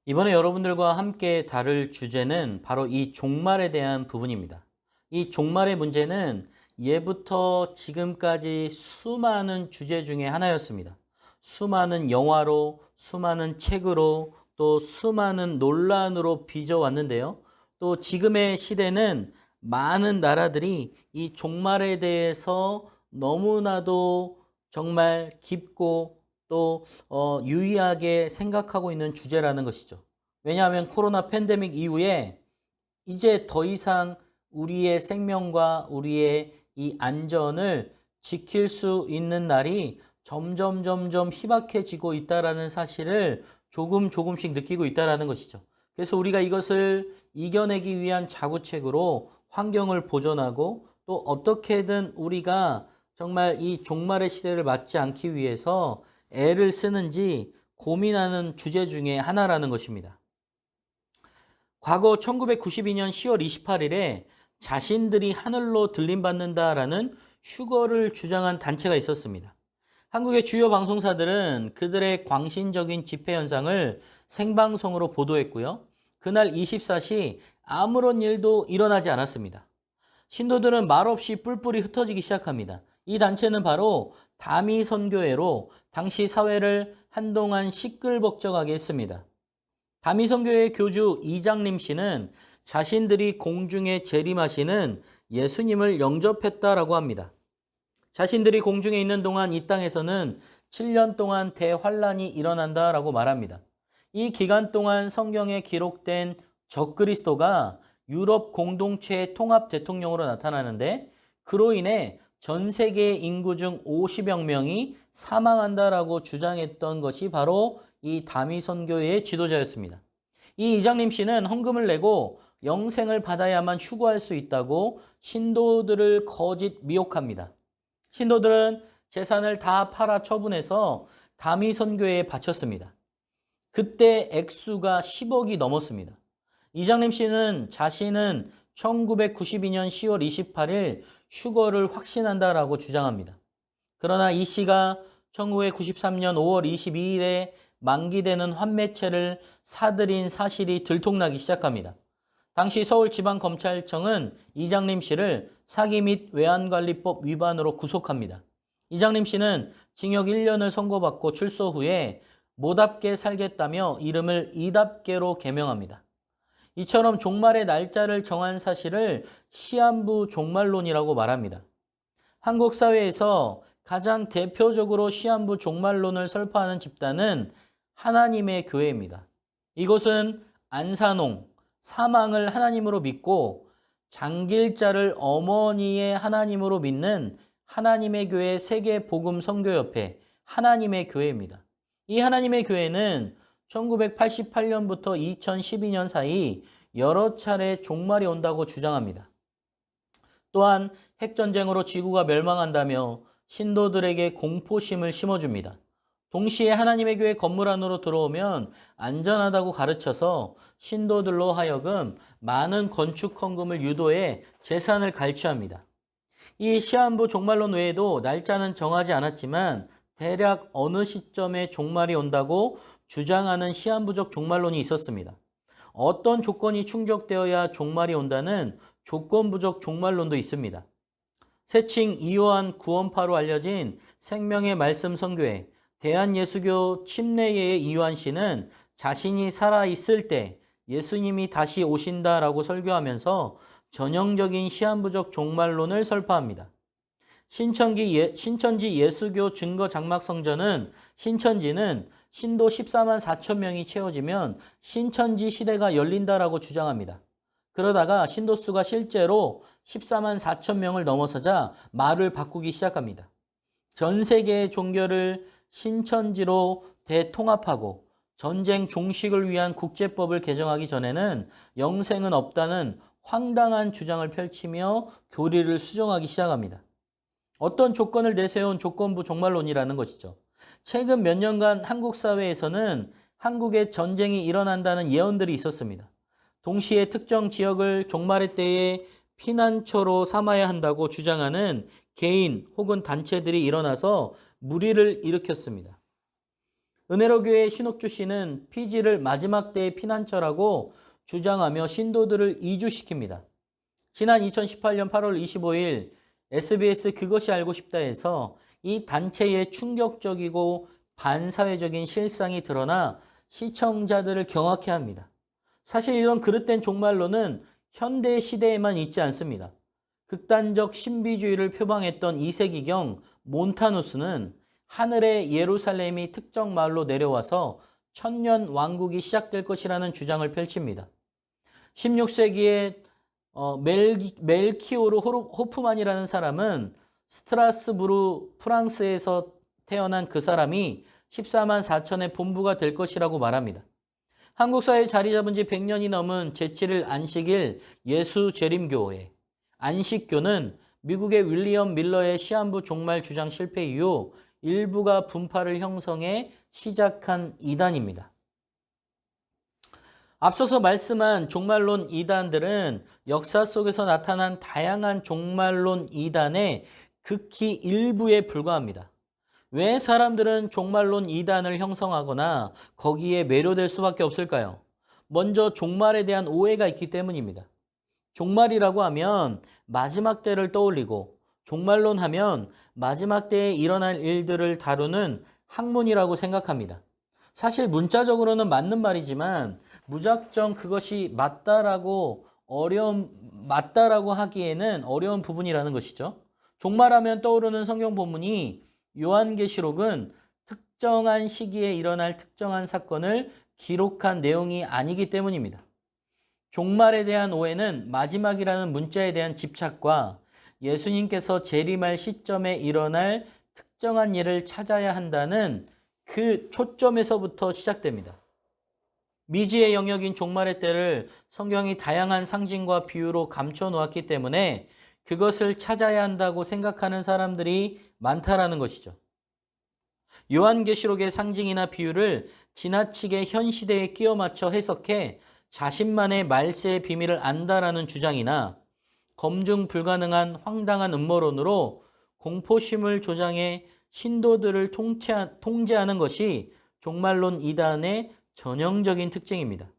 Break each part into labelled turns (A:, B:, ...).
A: 이번에 여러분들과 함께 다룰 주제는 바로 이 종말에 대한 부분입니다. 이 종말의 문제는 예부터 지금까지 수많은 주제 중에 하나였습니다. 수많은 영화로, 수많은 책으로, 또 수많은 논란으로 빚어왔는데요. 또 지금의 시대는 많은 나라들이 이 종말에 대해서 너무나도 정말 깊고 또 유의하게 생각하고 있는 주제라는 것이죠. 왜냐하면 코로나 팬데믹 이후에 이제 더 이상 우리의 생명과 우리의 이 안전을 지킬 수 있는 날이 점점 희박해지고 있다라는 사실을 조금씩 느끼고 있다라는 것이죠. 그래서 우리가 이것을 이겨내기 위한 자구책으로 환경을 보존하고 또 어떻게든 우리가 정말 이 종말의 시대를 맞지 않기 위해서 애를 쓰는지 고민하는 주제 중에 하나라는 것입니다. 과거 1992년 10월 28일에 자신들이 하늘로 들림받는다라는 휴거를 주장한 단체가 있었습니다. 한국의 주요 방송사들은 그들의 광신적인 집회 현상을 생방송으로 보도했고요. 그날 24시 아무런 일도 일어나지 않았습니다. 신도들은 말없이 뿔뿔이 흩어지기 시작합니다. 이 단체는 바로 다미선교회로 당시 사회를 한동안 시끌벅적하게 했습니다. 다미선교회 교주 이장림 씨는 자신들이 공중에 재림하시는 예수님을 영접했다라고 합니다. 자신들이 공중에 있는 동안 이 땅에서는 7년 동안 대환란이 일어난다라고 말합니다. 이 기간 동안 성경에 기록된 적그리스도가 유럽 공동체의 통합 대통령으로 나타나는데 그로 인해 전 세계 인구 중 50여 명이 사망한다라고 주장했던 것이 바로 이 다미선교회의 지도자였습니다. 이 이장림 씨는 헌금을 내고 영생을 받아야만 휴거할 수 있다고 신도들을 거짓 미혹합니다. 신도들은 재산을 다 팔아 처분해서 다미선교회에 바쳤습니다. 그때 액수가 10억이 넘었습니다. 이장림 씨는 자신은 1992년 10월 28일 휴거를 확신한다라고 주장합니다. 그러나 이 씨가 1993년 5월 22일에 만기되는 환매채를 사들인 사실이 들통나기 시작합니다. 당시 서울지방검찰청은 이장림 씨를 사기 및 외환관리법 위반으로 구속합니다. 이장림 씨는 징역 1년을 선고받고 출소 후에 모답게 살겠다며 이름을 이답게로 개명합니다. 이처럼 종말의 날짜를 정한 사실을 시한부 종말론이라고 말합니다. 한국 사회에서 가장 대표적으로 시한부 종말론을 설파하는 집단은 하나님의 교회입니다. 이곳은 안산홍, 사망을 하나님으로 믿고 장길자를 어머니의 하나님으로 믿는 하나님의 교회 세계복음선교협회 하나님의 교회입니다. 이 하나님의 교회는 1988년부터 2012년 사이 여러 차례 종말이 온다고 주장합니다. 또한 핵전쟁으로 지구가 멸망한다며 신도들에게 공포심을 심어줍니다. 동시에 하나님의 교회 건물 안으로 들어오면 안전하다고 가르쳐서 신도들로 하여금 많은 건축 헌금을 유도해 재산을 갈취합니다. 이 시한부 종말론 외에도 날짜는 정하지 않았지만 대략 어느 시점에 종말이 온다고 주장하는 시한부적 종말론이 있었습니다. 어떤 조건이 충족되어야 종말이 온다는 조건부적 종말론도 있습니다. 세칭 이요한 구원파로 알려진 생명의 말씀 선교회 대한예수교 침례회의 이요한 씨는 자신이 살아있을 때 예수님이 다시 오신다라고 설교하면서 전형적인 시한부적 종말론을 설파합니다. 신천지 예수교 증거 장막 성전은 신천지는 신도 14만 4천 명이 채워지면 신천지 시대가 열린다라고 주장합니다. 그러다가 신도 수가 실제로 14만 4천 명을 넘어서자 말을 바꾸기 시작합니다. 전 세계의 종교를 신천지로 대통합하고 전쟁 종식을 위한 국제법을 개정하기 전에는 영생은 없다는 황당한 주장을 펼치며 교리를 수정하기 시작합니다. 어떤 조건을 내세운 조건부 종말론이라는 것이죠. 최근 몇 년간 한국 사회에서는 한국에 전쟁이 일어난다는 예언들이 있었습니다. 동시에 특정 지역을 종말의 때에 피난처로 삼아야 한다고 주장하는 개인 혹은 단체들이 일어나서 물의를 일으켰습니다. 은혜로 교회 신옥주 씨는 피지를 마지막 때의 피난처라고 주장하며 신도들을 이주시킵니다. 지난 2018년 8월 25일 SBS 그것이 알고 싶다에서 이 단체의 충격적이고 반사회적인 실상이 드러나 시청자들을 경악해 합니다. 사실 이런 그릇된 종말론은 현대 시대에만 있지 않습니다. 극단적 신비주의를 표방했던 2세기경 몬타누스는 하늘의 예루살렘이 특정 마을로 내려와서 천년 왕국이 시작될 것이라는 주장을 펼칩니다. 16세기에 멜키오르 호프만이라는 사람은 스트라스부르 프랑스에서 태어난 그 사람이 14만 4천의 본부가 될 것이라고 말합니다. 한국 사회에 자리 잡은 지 100년이 넘은 제7일 안식일 예수재림교회 안식교는 미국의 윌리엄 밀러의 시한부 종말 주장 실패 이후 일부가 분파를 형성해 시작한 이단입니다. 앞서서 말씀한 종말론 이단들은 역사 속에서 나타난 다양한 종말론 이단의 극히 일부에 불과합니다. 왜 사람들은 종말론 이단을 형성하거나 거기에 매료될 수밖에 없을까요? 먼저 종말에 대한 오해가 있기 때문입니다. 종말이라고 하면 마지막 때를 떠올리고 종말론 하면 마지막 때에 일어날 일들을 다루는 학문이라고 생각합니다. 사실 문자적으로는 맞는 말이지만 무작정 그것이 맞다라고 하기에는 어려운 부분이라는 것이죠. 종말하면 떠오르는 성경 본문이 요한계시록은 특정한 시기에 일어날 특정한 사건을 기록한 내용이 아니기 때문입니다. 종말에 대한 오해는 마지막이라는 문자에 대한 집착과 예수님께서 재림할 시점에 일어날 특정한 일을 찾아야 한다는 그 초점에서부터 시작됩니다. 미지의 영역인 종말의 때를 성경이 다양한 상징과 비유로 감춰 놓았기 때문에 그것을 찾아야 한다고 생각하는 사람들이 많다라는 것이죠. 요한계시록의 상징이나 비유를 지나치게 현 시대에 끼워 맞춰 해석해 자신만의 말세의 비밀을 안다라는 주장이나 검증 불가능한 황당한 음모론으로 공포심을 조장해 신도들을 통제하는 것이 종말론 이단의 전형적인 특징입니다.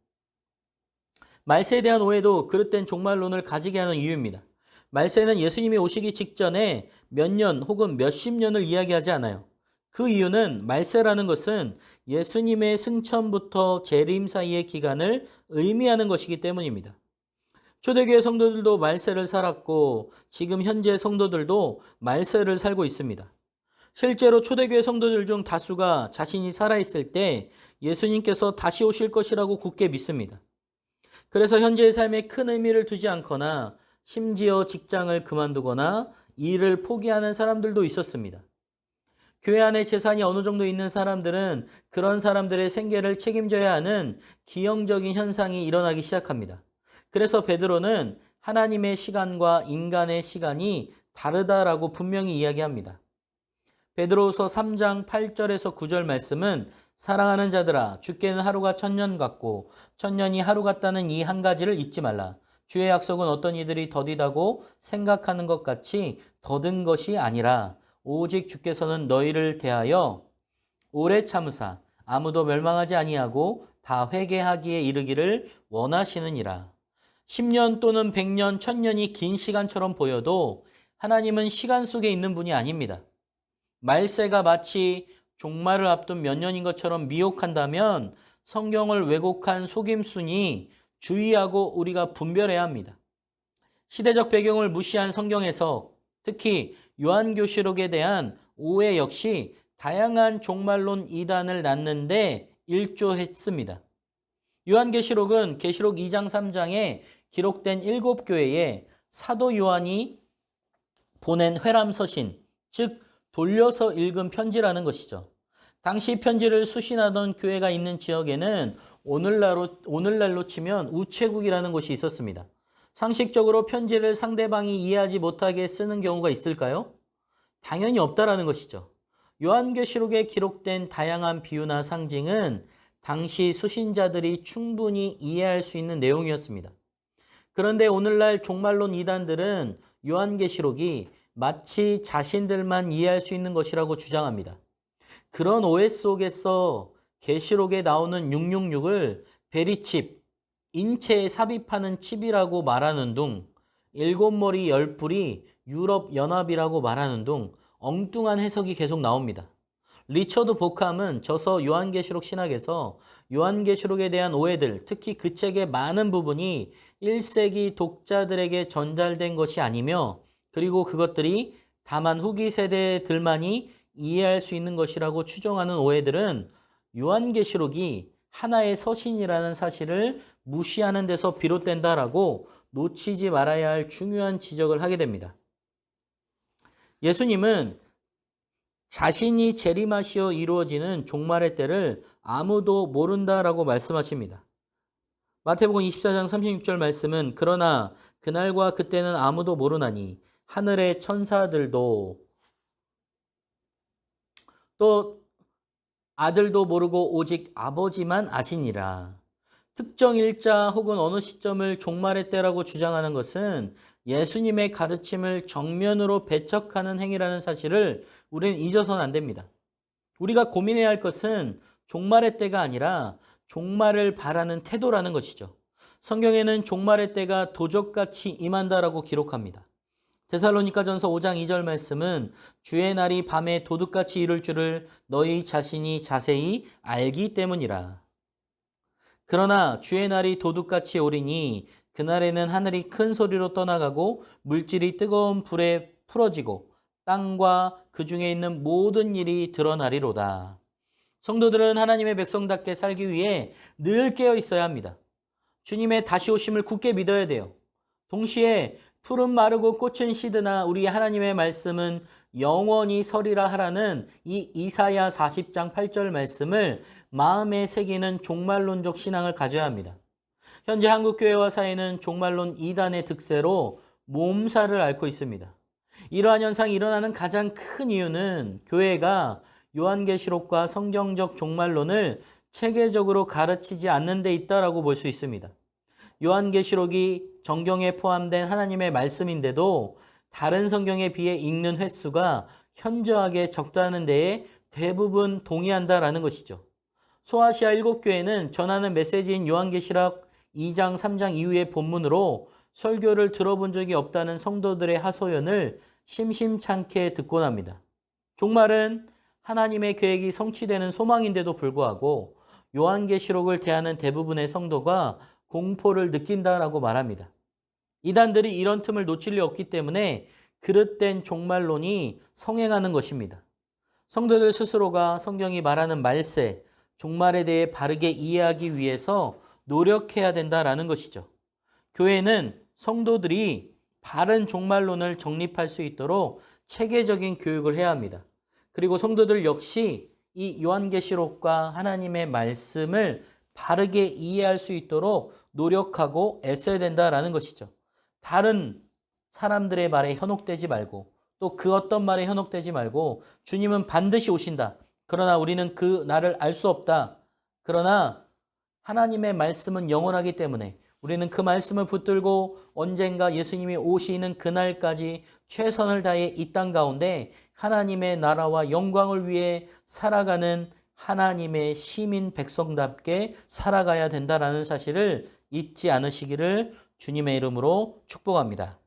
A: 말세에 대한 오해도 그릇된 종말론을 가지게 하는 이유입니다. 말세는 예수님이 오시기 직전에 몇 년 혹은 몇십 년을 이야기하지 않아요. 그 이유는 말세라는 것은 예수님의 승천부터 재림 사이의 기간을 의미하는 것이기 때문입니다. 초대교회 성도들도 말세를 살았고 지금 현재 성도들도 말세를 살고 있습니다. 실제로 초대교회 성도들 중 다수가 자신이 살아있을 때 예수님께서 다시 오실 것이라고 굳게 믿습니다. 그래서 현재의 삶에 큰 의미를 두지 않거나 심지어 직장을 그만두거나 일을 포기하는 사람들도 있었습니다. 교회 안에 재산이 어느 정도 있는 사람들은 그런 사람들의 생계를 책임져야 하는 기형적인 현상이 일어나기 시작합니다. 그래서 베드로는 하나님의 시간과 인간의 시간이 다르다라고 분명히 이야기합니다. 베드로후서 3장 8절에서 9절 말씀은 사랑하는 자들아 주께는 하루가 1000년 같고 1000년이 하루 같다는 이 한 가지를 잊지 말라. 주의 약속은 어떤 이들이 더디다고 생각하는 것 같이 더딘 것이 아니라 오직 주께서는 너희를 대하여 오래 참으사 아무도 멸망하지 아니하고 다 회개하기에 이르기를 원하시느니라. 10년 또는 100년, 1000년이 긴 시간처럼 보여도 하나님은 시간 속에 있는 분이 아닙니다. 말세가 마치 종말을 앞둔 몇 년인 것처럼 미혹한다면 성경을 왜곡한 속임수니 주의하고 우리가 분별해야 합니다. 시대적 배경을 무시한 성경 해석, 특히 요한계시록에 대한 오해 역시 다양한 종말론 이단을 낳는데 일조했습니다. 요한계시록은 계시록 2장 3장에 기록된 7교회에 사도 요한이 보낸 회람서신, 즉 돌려서 읽은 편지라는 것이죠. 당시 편지를 수신하던 교회가 있는 지역에는 오늘날로 치면 우체국이라는 곳이 있었습니다. 상식적으로 편지를 상대방이 이해하지 못하게 쓰는 경우가 있을까요? 당연히 없다라는 것이죠. 요한계시록에 기록된 다양한 비유나 상징은 당시 수신자들이 충분히 이해할 수 있는 내용이었습니다. 그런데 오늘날 종말론 이단들은 요한계시록이 마치 자신들만 이해할 수 있는 것이라고 주장합니다. 그런 오해 속에서 계시록에 나오는 666을 베리칩, 인체에 삽입하는 칩이라고 말하는 둥, 7머리 10뿔이 유럽연합이라고 말하는 둥 엉뚱한 해석이 계속 나옵니다. 리처드 보캄은 저서 요한계시록 신학에서 요한계시록에 대한 오해들, 특히 그 책의 많은 부분이 1세기 독자들에게 전달된 것이 아니며 그리고 그것들이 다만 후기 세대들만이 이해할 수 있는 것이라고 추정하는 오해들은 요한계시록이 하나의 서신이라는 사실을 무시하는 데서 비롯된다라고 놓치지 말아야 할 중요한 지적을 하게 됩니다. 예수님은 자신이 재림하시어 이루어지는 종말의 때를 아무도 모른다라고 말씀하십니다. 마태복음 24장 36절 말씀은 그러나 그날과 그때는 아무도 모르나니 하늘의 천사들도 또 아들도 모르고 오직 아버지만 아시니라. 특정 일자 혹은 어느 시점을 종말의 때라고 주장하는 것은 예수님의 가르침을 정면으로 배척하는 행위라는 사실을 우리는 잊어서는 안 됩니다. 우리가 고민해야 할 것은 종말의 때가 아니라 종말을 바라는 태도라는 것이죠. 성경에는 종말의 때가 도적같이 임한다라고 기록합니다. 데살로니가전서 5장 2절 말씀은 주의 날이 밤에 도둑같이 이룰 줄을 너희 자신이 자세히 알기 때문이라. 그러나 주의 날이 도둑같이 오리니 그날에는 하늘이 큰 소리로 떠나가고 물질이 뜨거운 불에 풀어지고 땅과 그 중에 있는 모든 일이 드러나리로다. 성도들은 하나님의 백성답게 살기 위해 늘 깨어 있어야 합니다. 주님의 다시 오심을 굳게 믿어야 돼요. 동시에 풀은 마르고 꽃은 시드나 우리 하나님의 말씀은 영원히 서리라 하라는 이 이사야 40장 8절 말씀을 마음에 새기는 종말론적 신앙을 가져야 합니다. 현재 한국교회와 사회는 종말론 이단의 득세로 몸살을 앓고 있습니다. 이러한 현상이 일어나는 가장 큰 이유는 교회가 요한계시록과 성경적 종말론을 체계적으로 가르치지 않는 데 있다라고 볼 수 있습니다. 요한계시록이 정경에 포함된 하나님의 말씀인데도 다른 성경에 비해 읽는 횟수가 현저하게 적다는 데에 대부분 동의한다라는 것이죠. 소아시아 7교회는 전하는 메시지인 요한계시록 2장, 3장 이후의 본문으로 설교를 들어본 적이 없다는 성도들의 하소연을 심심찮게 듣곤 합니다. 종말은 하나님의 계획이 성취되는 소망인데도 불구하고 요한계시록을 대하는 대부분의 성도가 공포를 느낀다라고 말합니다. 이단들이 이런 틈을 놓칠 리 없기 때문에 그릇된 종말론이 성행하는 것입니다. 성도들 스스로가 성경이 말하는 말세, 종말에 대해 바르게 이해하기 위해서 노력해야 된다라는 것이죠. 교회는 성도들이 바른 종말론을 정립할 수 있도록 체계적인 교육을 해야 합니다. 그리고 성도들 역시 이 요한계시록과 하나님의 말씀을 바르게 이해할 수 있도록 노력하고 애써야 된다라는 것이죠. 다른 사람들의 말에 현혹되지 말고 또 그 어떤 말에 현혹되지 말고 주님은 반드시 오신다. 그러나 우리는 그 날을 알 수 없다. 그러나 하나님의 말씀은 영원하기 때문에 우리는 그 말씀을 붙들고 언젠가 예수님이 오시는 그날까지 최선을 다해 이 땅 가운데 하나님의 나라와 영광을 위해 살아가는 하나님의 시민 백성답게 살아가야 된다라는 사실을 잊지 않으시기를 주님의 이름으로 축복합니다.